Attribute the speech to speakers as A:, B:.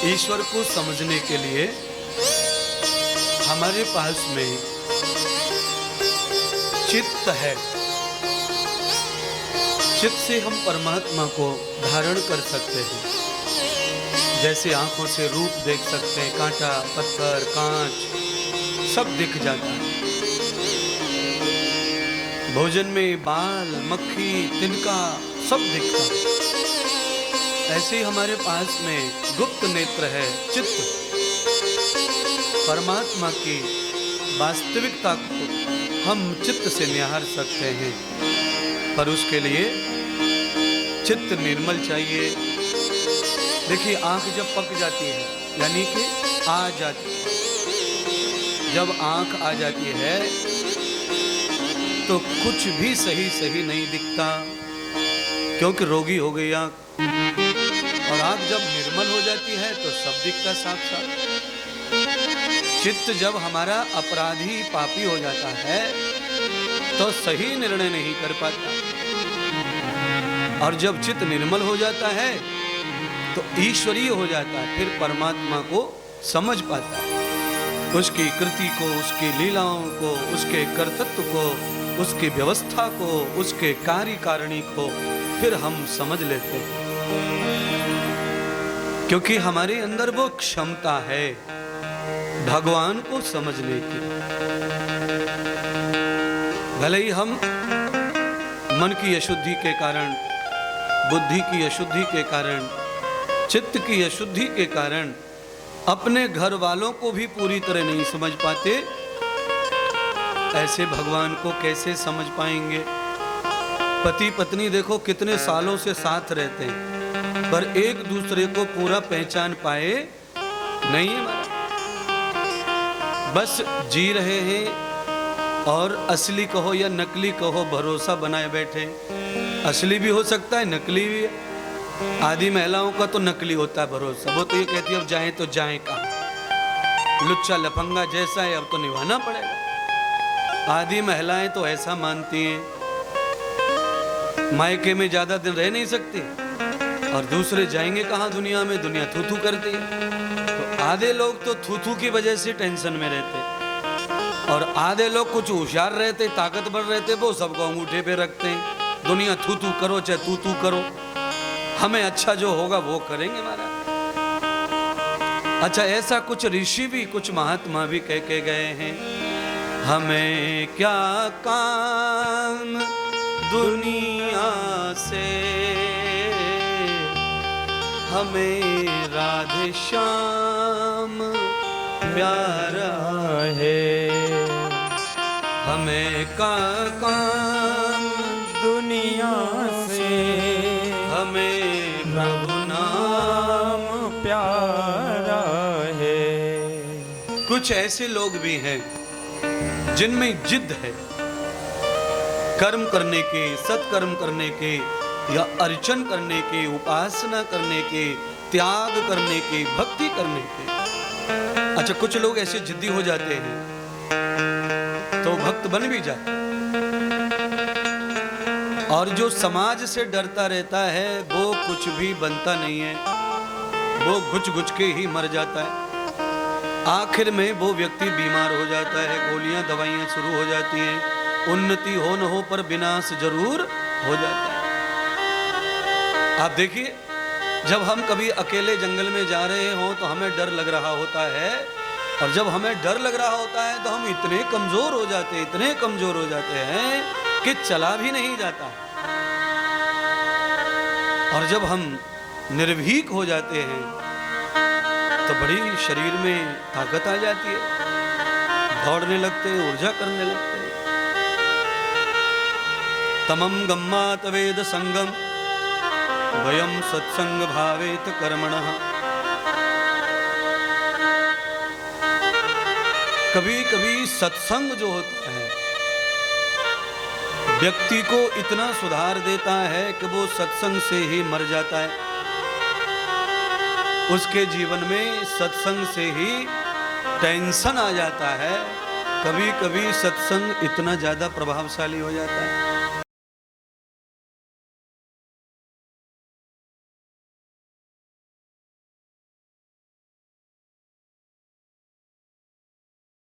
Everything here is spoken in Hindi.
A: ईश्वर को समझने के लिए हमारे पास में चित्त है। चित्त से हम परमात्मा को धारण कर सकते हैं। जैसे आंखों से रूप देख सकते हैं, कांटा, पत्थर, कांच सब दिख जाता है। भोजन में बाल, मक्खी, तिनका सब दिखता है। ऐसे ही हमारे पास में गुप्त नेत्र है, चित्त। परमात्मा की वास्तविकता को हम चित्त से निहार सकते हैं, पर उसके लिए चित्त निर्मल चाहिए। देखिए, आंख जब पक जाती है यानी कि आ जाती है, जब आंख आ जाती है तो कुछ भी सही सही नहीं दिखता, क्योंकि रोगी हो गई आंख। और आंख जब निर्मल हो जाती है तो सब दिखता साफ साफ। चित्त जब हमारा अपराधी पापी हो जाता है तो सही निर्णय नहीं कर पाता, और जब चित्त निर्मल हो जाता है तो ईश्वरीय हो जाता है, फिर परमात्मा को समझ पाता है। उसकी कृति को, उसकी लीलाओं को, उसके कर्तृत्व को, उसकी व्यवस्था को, उसके कार्यकारिणी को फिर हम समझ लेते हैं, क्योंकि हमारे अंदर वो क्षमता है भगवान को समझने की। भले ही हम मन की अशुद्धि के कारण, बुद्धि की अशुद्धि के कारण, चित्त की अशुद्धि के कारण अपने घर वालों को भी पूरी तरह नहीं समझ पाते, ऐसे भगवान को कैसे समझ पाएंगे। पति पत्नी देखो कितने सालों से साथ रहते हैं, पर एक दूसरे को पूरा पहचान पाए नहीं है। बस जी रहे हैं, और असली कहो या नकली कहो भरोसा बनाए बैठे। असली भी हो सकता है, नकली भी। आदि महिलाओं का तो नकली होता है भरोसा। वो तो ये कहती है अब जाएं तो जाएं कहाँ, लुच्चा लफंगा जैसा है अब तो निभाना पड़ेगा। आदि महिलाएं तो ऐसा मानती हैं, मायके में ज्यादा दिन रह नहीं सकती, और दूसरे जाएंगे कहाँ दुनिया में, दुनिया थू थू करती है। तो आधे लोग तो थू थू की वजह से टेंशन में रहते, और आधे लोग कुछ होशियार रहते, ताकतवर रहते, वो सबको अंगूठे पे रखते हैं। दुनिया थू थू करो चाहे तू तू करो, हमें अच्छा जो होगा वो करेंगे महाराज। अच्छा, ऐसा कुछ ऋषि भी, कुछ महात्मा भी कह के गए हैं, हमें क्या काम दुनिया से, हमें राधे श्याम प्यारा है। हमें क्या काम दुनिया से, हमें प्रभु नाम प्यारा है। कुछ ऐसे लोग भी हैं जिनमें जिद है कर्म करने के, सत्कर्म करने के, या अर्चन करने के, उपासना करने के, त्याग करने के, भक्ति करने के। अच्छा, कुछ लोग ऐसे जिद्दी हो जाते हैं तो भक्त बन भी जाते हैं, और जो समाज से डरता रहता है वो कुछ भी बनता नहीं है, वो घुच घुच के ही मर जाता है। आखिर में वो व्यक्ति बीमार हो जाता है, गोलियां दवाइयां शुरू हो जाती हैं, उन्नति हो न हो पर विनाश जरूर हो जाता है। आप देखिए, जब हम कभी अकेले जंगल में जा रहे हों तो हमें डर लग रहा होता है, और जब हमें डर लग रहा होता है तो हम इतने कमजोर हो जाते हैं, इतने कमजोर हो जाते हैं कि चला भी नहीं जाता। और जब हम निर्भीक हो जाते हैं तो बड़ी शरीर में ताकत आ जाती है, दौड़ने लगते हैं, ऊर्जा करने लगते हैं। तमम गम्मात वेद संगम वयम सत्संग भावेत कर्मणः। कभी कभी सत्संग जो होता है व्यक्ति को इतना सुधार देता है कि वो सत्संग से ही मर जाता है। उसके जीवन में सत्संग से ही टेंशन आ जाता है। कभी कभी सत्संग इतना ज्यादा प्रभावशाली हो जाता है